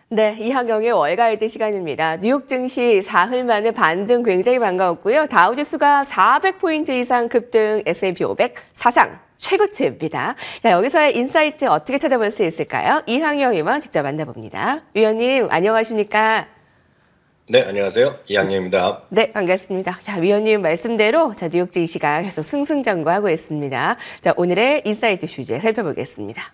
네, 이하경의 월가이드 시간입니다. 뉴욕 증시 사흘 만에 반등 굉장히 반가웠고요. 다우지수가 400포인트 이상 급등, S&P 500 사상 최고치입니다. 자, 여기서의 인사이트 어떻게 찾아볼 수 있을까요? 이항영 의원 직접 만나봅니다. 위원님, 안녕하십니까? 네, 안녕하세요. 이항영입니다. 네, 반갑습니다. 자, 위원님 말씀대로 뉴욕 증시가 계속 승승장구하고 있습니다. 자, 오늘의 인사이트 주제 살펴보겠습니다.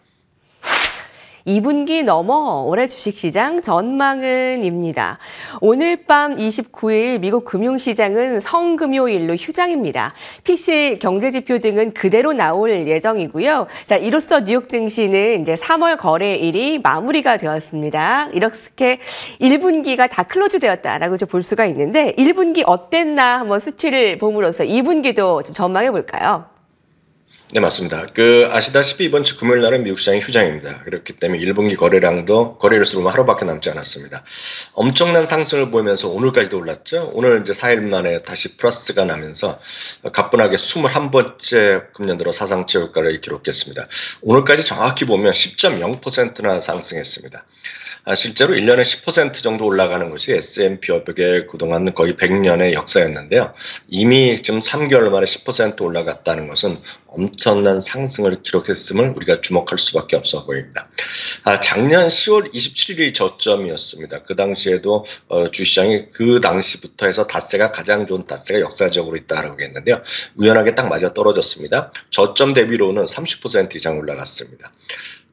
2분기 넘어 올해 주식시장 전망은입니다. 오늘 밤 29일 미국 금융시장은 성금요일로 휴장입니다. PC 경제지표 등은 그대로 나올 예정이고요. 자, 이로써 뉴욕 증시는 이제 3월 거래일이 마무리가 되었습니다. 이렇게 1분기가 다 클로즈 되었다라고 좀 볼 수가 있는데 1분기 어땠나 한번 수치를 봄으로써 2분기도 좀 전망해 볼까요? 네, 맞습니다. 아시다시피 이번 주 금요일 날은 미국 시장이 휴장입니다. 그렇기 때문에 1분기 거래량도 거래일 수로 하루밖에 남지 않았습니다. 엄청난 상승을 보이면서 오늘까지도 올랐죠. 오늘 이제 4일 만에 다시 플러스가 나면서 가뿐하게 21번째 금년 들어 사상 최고가를 기록했습니다. 오늘까지 정확히 보면 10.0%나 상승했습니다. 실제로 1년에 10% 정도 올라가는 것이 S&P 500의 그동안 거의 100년의 역사였는데요. 이미 지금 3개월 만에 10% 올라갔다는 것은 엄청난 상승을 기록했음을 우리가 주목할 수밖에 없어 보입니다. 작년 10월 27일이 저점이었습니다. 그 당시에도 주시장이 그 당시부터 해서 닷새가 가장 좋은 닷새가 역사적으로 있다라고 했는데요. 우연하게 딱 맞아 떨어졌습니다. 저점 대비로는 30% 이상 올라갔습니다.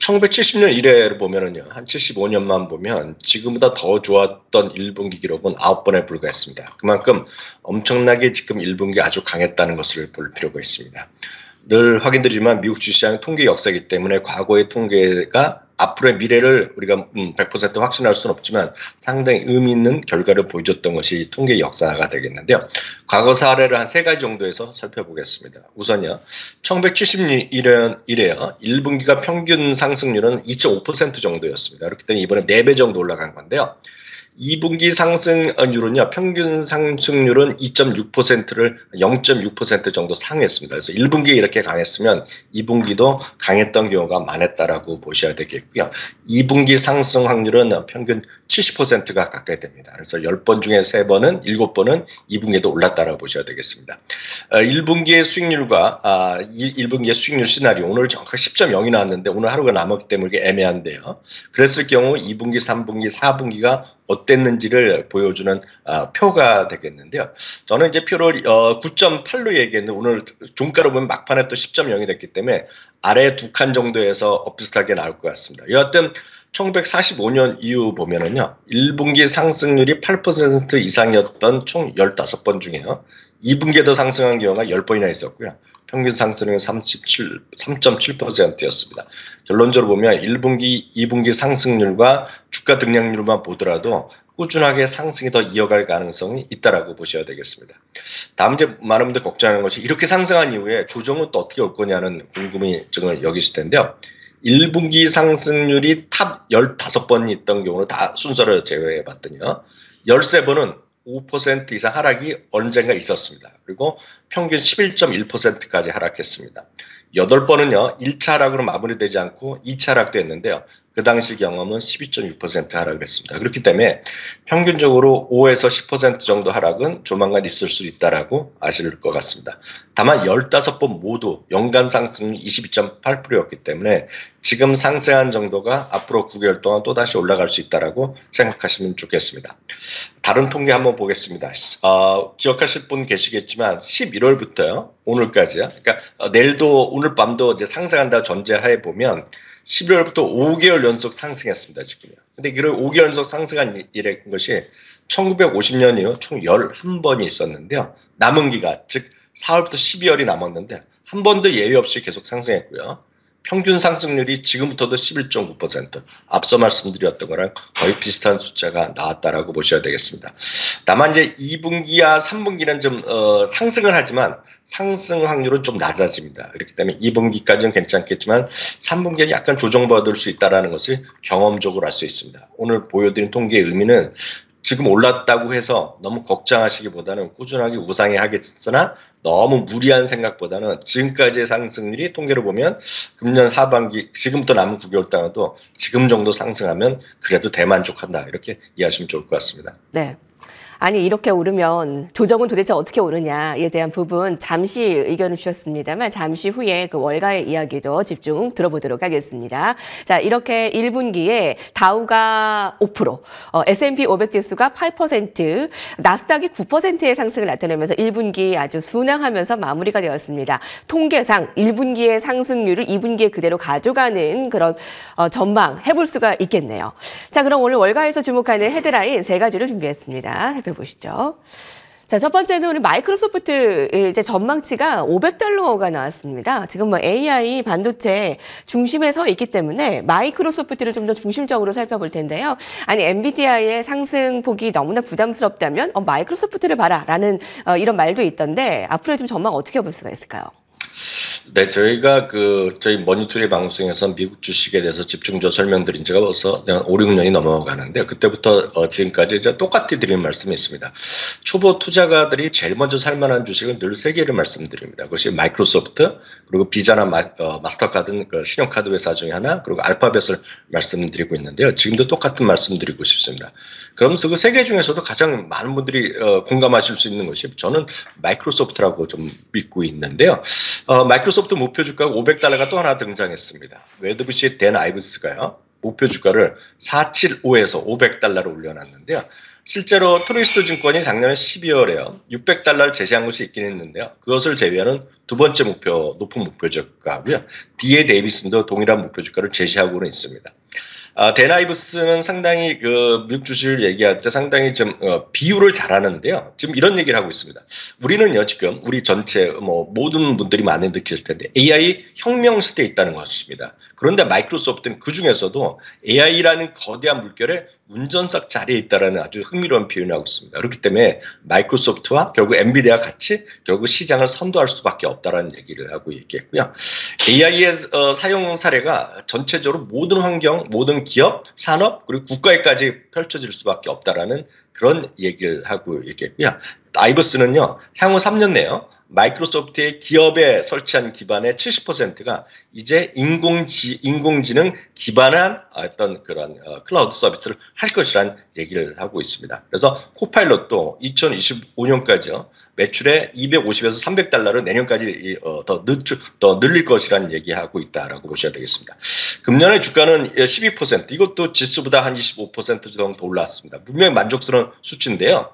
1970년 이래를 보면은요, 한 75년만 보면 지금보다 더 좋았던 1분기 기록은 9번에 불과했습니다. 그만큼 엄청나게 지금 1분기 아주 강했다는 것을 볼 필요가 있습니다. 늘 확인드리지만 미국 주시장 통계 역사이기 때문에 과거의 통계가 앞으로의 미래를 우리가 100% 확신할 수는 없지만 상당히 의미 있는 결과를 보여줬던 것이 통계 역사가 되겠는데요. 과거 사례를 한 3가지 정도에서 살펴보겠습니다. 우선요, 1970년 이래요. 1분기가 평균 상승률은 2.5% 정도였습니다. 그렇기 때문에 이번에 4배 정도 올라간 건데요. 2분기 상승률은요, 평균 상승률은 2.6%를 0.6% 정도 상회했습니다. 그래서 1분기에 이렇게 강했으면 2분기도 강했던 경우가 많았다라고 보셔야 되겠고요. 2분기 상승 확률은 평균 70%가 가까이 됩니다. 그래서 10번 중에 3번은 7번은 2분기에도 올랐다라고 보셔야 되겠습니다. 1분기의 수익률과 1분기의 수익률 시나리오, 오늘 정확하게 10.0이 나왔는데 오늘 하루가 남았기 때문에 이게 애매한데요. 그랬을 경우 2분기, 3분기, 4분기가 어땠는지를 보여주는 표가 되겠는데요. 저는 이제 표를 9.8로 얘기했는데 오늘 종가로 보면 막판에 또 10.0이 됐기 때문에 아래 2칸 정도에서 비슷하게 나올 것 같습니다. 여하튼 1945년 이후 보면은요, 1분기 상승률이 8% 이상이었던 총 15번 중에요, 2분기에도 상승한 경우가 10번이나 있었고요. 평균 상승률은 3.7%였습니다. 결론적으로 보면 1분기, 2분기 상승률과 주가 등락률만 보더라도 꾸준하게 상승이 더 이어갈 가능성이 있다라고 보셔야 되겠습니다. 다음 이제 많은 분들 걱정하는 것이 이렇게 상승한 이후에 조정은 또 어떻게 올 거냐는 궁금증을 여기실 텐데요. 1분기 상승률이 탑 15번이 있던 경우는 다 순서를 제외해 봤더니요, 13번은 5% 이상 하락이 언젠가 있었습니다. 그리고 평균 11.1%까지 하락했습니다. 8번은요, 1차 하락으로 마무리되지 않고 2차 하락도 했는데요. 그 당시 경험은 12.6% 하락을 했습니다. 그렇기 때문에 평균적으로 5에서 10% 정도 하락은 조만간 있을 수 있다라고 아실 것 같습니다. 다만 15번 모두 연간 상승률 22.8%였기 때문에 지금 상승한 정도가 앞으로 9개월 동안 또다시 올라갈 수 있다라고 생각하시면 좋겠습니다. 다른 통계 한번 보겠습니다. 기억하실 분 계시겠지만 11월부터요, 오늘까지요. 그러니까 내일도 오늘 밤도 이제 상승한다 전제하에 보면 11월부터 5개월 연속 상승했습니다, 지금요. 근데 그 5개월 연속 상승한 것이 1950년 이후 총 11번이 있었는데요. 남은 기간, 즉 4월부터 12월이 남았는데 한 번도 예외 없이 계속 상승했고요. 평균 상승률이 지금부터도 11.9%, 앞서 말씀드렸던 거랑 거의 비슷한 숫자가 나왔다라고 보셔야 되겠습니다. 다만 이제 2분기와 3분기는 좀 상승을 하지만 상승 확률은 좀 낮아집니다. 그렇기 때문에 2분기까지는 괜찮겠지만 3분기는 약간 조정받을 수 있다는 것을 경험적으로 알 수 있습니다. 오늘 보여드린 통계의 의미는 지금 올랐다고 해서 너무 걱정하시기보다는 꾸준하게 우상향 하겠으나 너무 무리한 생각보다는 지금까지의 상승률이 통계를 보면 금년 하반기 지금부터 남은 9개월 동안도 지금 정도 상승하면 그래도 대만족한다 이렇게 이해하시면 좋을 것 같습니다. 네. 아니 이렇게 오르면 조정은 도대체 어떻게 오르냐에 대한 부분 잠시 의견을 주셨습니다만 잠시 후에 그 월가의 이야기도 집중 들어보도록 하겠습니다. 자, 이렇게 1분기에 다우가 5%, S&P 500 지수가 8%, 나스닥이 9%의 상승을 나타내면서 1분기 아주 순항하면서 마무리가 되었습니다. 통계상 1분기의 상승률을 2분기에 그대로 가져가는 그런 전망 해볼 수가 있겠네요. 자, 그럼 오늘 월가에서 주목하는 헤드라인 3가지를 준비했습니다. 보시죠. 자, 첫 번째는 우리 마이크로소프트 이제 전망치가 $500가 나왔습니다. 지금 뭐 AI 반도체 중심에 서 있기 때문에 마이크로소프트를 좀 더 중심적으로 살펴볼 텐데요. 아니 엔비디아의 상승폭이 너무나 부담스럽다면 마이크로소프트를 봐라라는 이런 말도 있던데 앞으로 좀 전망 어떻게 볼 수가 있을까요? 네, 저희가 저희 머니투리 방송에서 미국 주식에 대해서 집중적으로 설명드린 지가 벌써 5, 6년이 넘어가는데 그때부터 지금까지 이제 똑같이 드리는 말씀이 있습니다. 초보 투자가들이 제일 먼저 살만한 주식은 늘 3개를 말씀드립니다. 그것이 마이크로소프트, 그리고 비자나 마스터카드 그 신용카드 회사 중에 하나, 그리고 알파벳을 말씀드리고 있는데요. 지금도 똑같은 말씀드리고 싶습니다. 그러면서 그 3개 중에서도 가장 많은 분들이 공감하실 수 있는 것이 저는 마이크로소프트라고 좀 믿고 있는데요. 마이크로소프트 목표 주가가 $500가 또 하나 등장했습니다. 웨드부시의 댄 아이브스가요. 목표 주가를 475에서 $500로 올려놨는데요. 실제로 트루이스트 증권이 작년에 12월에요. $600를 제시한 것이 있긴 했는데요. 그것을 제외하는 두 번째 높은 목표 주가고요. D.A. 데이비슨도 동일한 목표 주가를 제시하고는 있습니다. 댄 아이브스는 상당히 미국 주식을 얘기할 때 상당히 좀 비유를 잘하는데요. 지금 이런 얘기를 하고 있습니다. 우리는요 지금 우리 전체 모든 분들이 많이 느끼실 텐데 AI 혁명 시대에 있다는 것입니다. 그런데 마이크로소프트는 그 중에서도 AI라는 거대한 물결에 운전석 자리에 있다라는 아주 흥미로운 표현을 하고 있습니다. 그렇기 때문에 마이크로소프트와 결국 엔비디아가 같이 결국 시장을 선도할 수밖에 없다라는 얘기를 하고 있겠고요. AI의 사용 사례가 전체적으로 모든 환경, 모든 기업, 산업 그리고 국가에까지 펼쳐질 수밖에 없다라는 그런 얘기를 하고 있겠고요. 아이버스는요 향후 3년 내요. 마이크로소프트의 기업에 설치한 기반의 70%가 이제 인공지능 기반한 어떤 그런 클라우드 서비스를 할 것이라는 얘기를 하고 있습니다. 그래서 코파일럿도 2025년까지요. 매출에 $250에서 $300를 내년까지 더 늘릴 것이라는 얘기하고 있다라고 보셔야 되겠습니다. 금년의 주가는 12%, 이것도 지수보다 한 25% 정도 올랐습니다. 분명히 만족스러운 수치인데요.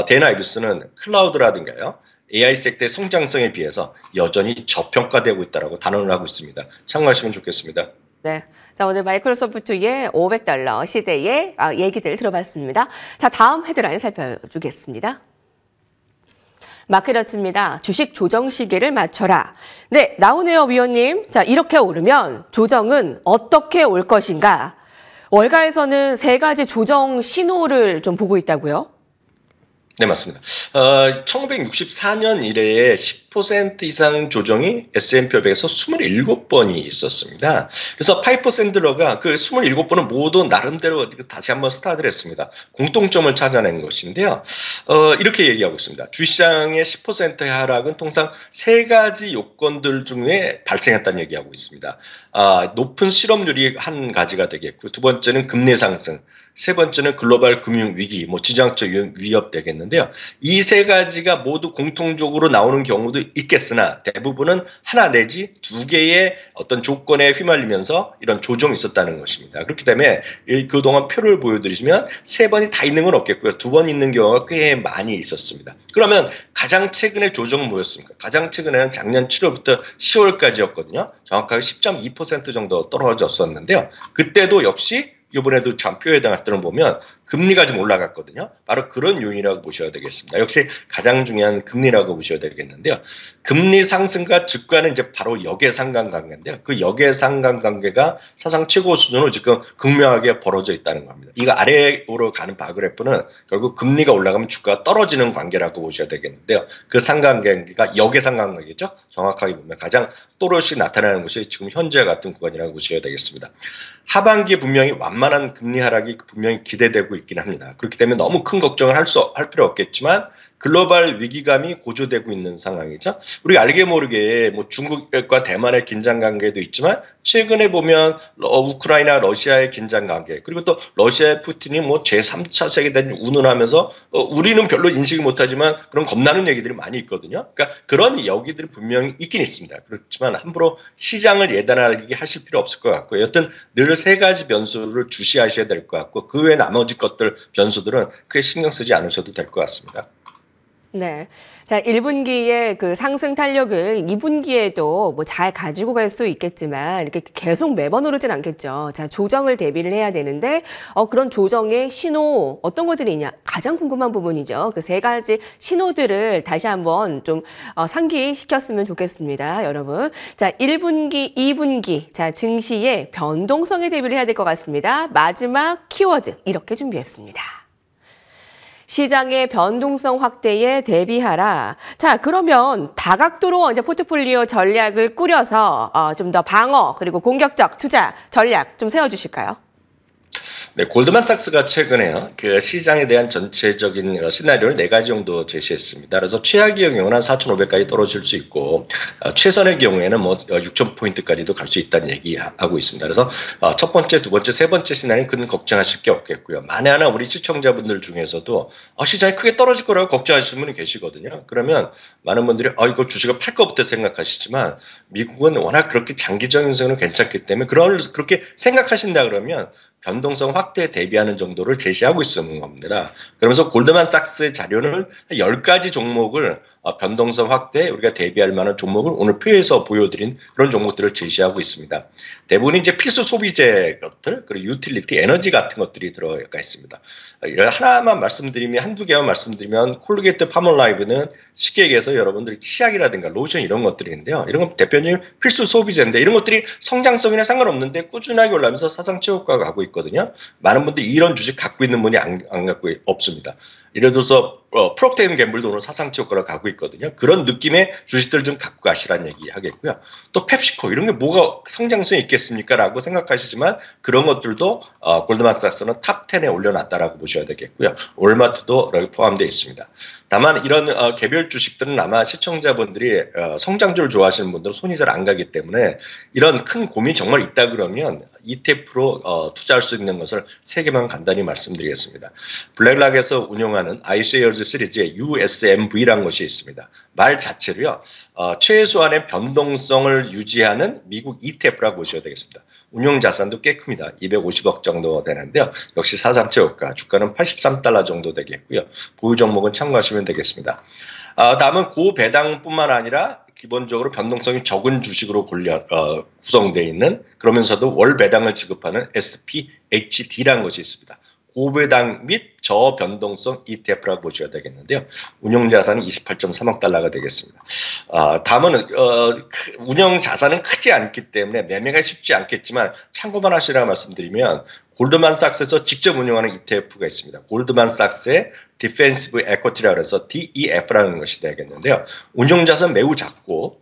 댄 아이브스는 클라우드라든가요. AI 섹터의 성장성에 비해서 여전히 저평가되고 있다라고 단언을 하고 있습니다. 참고하시면 좋겠습니다. 네. 자, 오늘 마이크로소프트의 $500 시대의 얘기들 들어봤습니다. 자, 다음 헤드라인 살펴보겠습니다. 마켓워치입니다. 주식 조정 시기를 맞춰라. 네, 나오네요, 위원님. 자, 이렇게 오르면 조정은 어떻게 올 것인가? 월가에서는 3가지 조정 신호를 좀 보고 있다고요? 네, 맞습니다. 1964년 이래에 10% 이상 조정이 S&P 500에서 27번이 있었습니다. 그래서 파이퍼 샌들러가 그 27번은 모두 나름대로 다시 한번 스타트를 했습니다. 공통점을 찾아낸 것인데요. 이렇게 얘기하고 있습니다. 주시장의 10% 하락은 통상 3가지 요건들 중에 발생했다는 얘기하고 있습니다. 높은 실업률이 한 가지가 되겠고, 두 번째는 금리 상승, 세 번째는 글로벌 금융 위기, 지정학적 위협 되겠는데요. 이 3가지가 모두 공통적으로 나오는 경우도 있겠으나 대부분은 하나 내지 2개의 어떤 조건에 휘말리면서 이런 조정이 있었다는 것입니다. 그렇기 때문에 그동안 표를 보여드리시면 3번이 다 있는 건 없겠고요. 2번 있는 경우가 꽤 많이 있었습니다. 그러면 가장 최근에 조정은 뭐였습니까? 가장 최근에는 작년 7월부터 10월까지였거든요. 정확하게 10.2% 정도 떨어졌었는데요. 그때도 역시 이번에도 장표에 해당할 때는 보면 금리가 좀 올라갔거든요. 바로 그런 요인이라고 보셔야 되겠습니다. 역시 가장 중요한 금리라고 보셔야 되겠는데요. 금리 상승과 주가는 이제 바로 역외상관관계인데요. 그 역외상관관계가 사상 최고 수준으로 지금 극명하게 벌어져 있다는 겁니다. 이거 아래로 가는 바그래프는 결국 금리가 올라가면 주가가 떨어지는 관계라고 보셔야 되겠는데요. 그 상관관계가 역외상관관계죠. 정확하게 보면 가장 또렷이 나타나는 것이 지금 현재 같은 구간이라고 보셔야 되겠습니다. 하반기에 분명히 완만 만한 금리 하락이 분명히 기대되고 있긴 합니다. 그렇기 때문에 너무 큰 걱정을 할 필요 없겠지만 글로벌 위기감이 고조되고 있는 상황이죠. 우리가 알게 모르게 뭐 중국과 대만의 긴장 관계도 있지만 최근에 보면 우크라이나 러시아의 긴장 관계 그리고 또 러시아의 푸틴이 뭐 제3차 세계대전 운운하면서 우리는 별로 인식을 못하지만 그런 겁나는 얘기들이 많이 있거든요. 그러니까 그런 여기들이 분명히 있긴 있습니다. 그렇지만 함부로 시장을 예단하게 하실 필요 없을 것 같고요. 여튼 늘 세 가지 변수를 주시하셔야 될 것 같고 그 외 나머지 것들 변수들은 크게 신경 쓰지 않으셔도 될 것 같습니다. 네. 자, 1분기에 그 상승 탄력을 2분기에도 뭐 잘 가지고 갈 수 있겠지만 이렇게 계속 매번 오르진 않겠죠. 자, 조정을 대비를 해야 되는데 그런 조정의 신호 어떤 것들이 있냐? 가장 궁금한 부분이죠. 그 세 가지 신호들을 다시 한번 좀 상기시켰으면 좋겠습니다, 여러분. 자, 1분기, 2분기. 자, 증시의 변동성에 대비를 해야 될 것 같습니다. 마지막 키워드 이렇게 준비했습니다. 시장의 변동성 확대에 대비하라. 자, 그러면 다각도로 이제 포트폴리오 전략을 꾸려서 좀 더 방어 그리고 공격적 투자 전략 좀 세워주실까요? 네, 골드만삭스가 최근에요. 그 시장에 대한 전체적인 시나리오를 네 가지 정도 제시했습니다. 그래서 최악의 경우는 한 4,500까지 떨어질 수 있고 최선의 경우에는 뭐 6,000포인트까지도 갈 수 있다는 얘기하고 있습니다. 그래서 첫 번째, 두 번째, 세 번째 시나리오는 큰 걱정하실 게 없겠고요. 만에 하나 우리 시청자분들 중에서도 시장이 크게 떨어질 거라고 걱정하시는 분이 계시거든요. 그러면 많은 분들이 이거 주식을 팔 것부터 생각하시지만 미국은 워낙 그렇게 장기적인 생각은 괜찮기 때문에 그렇게 생각하신다 그러면 변동성 확대에 대비하는 정도를 제시하고 있는 겁니다. 그러면서 골드만삭스의 자료는 10가지 종목을 변동성 확대에 우리가 대비할 만한 종목을 오늘 표에서 보여드린 그런 종목들을 제시하고 있습니다. 대부분이 이제 필수 소비재 것들, 그리고 유틸리티, 에너지 같은 것들이 들어가 있습니다. 하나만 말씀드리면, 한두 개만 말씀드리면, 콜게이트 파머라이브는 쉽게 얘기해서 여러분들이 치약이라든가 로션 이런 것들인데요. 이런 건 대표적인 필수 소비재인데 이런 것들이 성장성이나 상관없는데 꾸준하게 올라가면서 사상 최고가가 가고 있거든요. 많은 분들이 이런 주식 갖고 있는 분이 안 갖고 없습니다. 예를 들어서 프록터 앤 갬블도 오늘 사상 최고가로 가고 있거든요. 그런 느낌의 주식들 좀 갖고 가시라는 얘기 하겠고요. 또 펩시코 이런 게 뭐가 성장성이 있겠습니까? 라고 생각하시지만 그런 것들도 골드만삭스는 탑 10에 올려놨다라고 보셔야 되겠고요. 월마트도 여기 포함되어 있습니다. 다만 이런 개별 주식들은 아마 시청자분들이 성장주를 좋아하시는 분들은 손이 잘 안 가기 때문에 이런 큰 고민이 정말 있다 그러면 ETF로 투자할 수 있는 것을 세 개만 간단히 말씀드리겠습니다. 블랙락에서 운영하는 iShares 시리즈의 USMV라는 것이 있습니다. 말 자체로요. 최소한의 변동성을 유지하는 미국 ETF라고 보셔야 되겠습니다. 운용 자산도 꽤 큽니다. 250억 정도 되는데요. 역시 사상 최고가, 주가는 $83 정도 되겠고요. 보유 종목은 참고하시면 되겠습니다. 다음은 고배당뿐만 아니라 기본적으로 변동성이 적은 주식으로 구성되어 있는 그러면서도 월 배당을 지급하는 SPHD라는 것이 있습니다. 고배당 및 저변동성 ETF라고 보셔야 되겠는데요. 운용 자산이 28.3억 달러가 되겠습니다. 다음은 운영 자산은 크지 않기 때문에 매매가 쉽지 않겠지만 참고만 하시라고 말씀드리면 골드만삭스에서 직접 운영하는 ETF가 있습니다. 골드만삭스의 디펜시브 에쿼티라고 해서 DEF라는 것이 되겠는데요. 운용 자산 매우 작고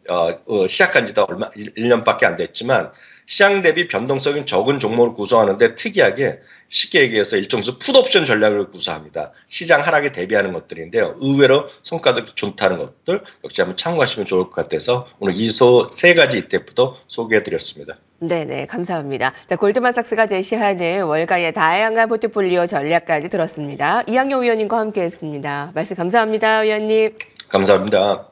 시작한 지도 1년밖에 안 됐지만 시장 대비 변동성이 적은 종목을 구성하는데 특이하게 쉽게 얘기해서 일종수 풋옵션 전략을 구사합니다. 시장 하락에 대비하는 것들인데요. 의외로 성과도 좋다는 것들 역시 한번 참고하시면 좋을 것 같아서 오늘 이 세 가지 ETF도 소개해드렸습니다. 네네, 감사합니다. 자, 골드만삭스가 제시하는 월가의 다양한 포트폴리오 전략까지 들었습니다. 이항용 위원님과 함께했습니다. 말씀 감사합니다, 위원님. 감사합니다.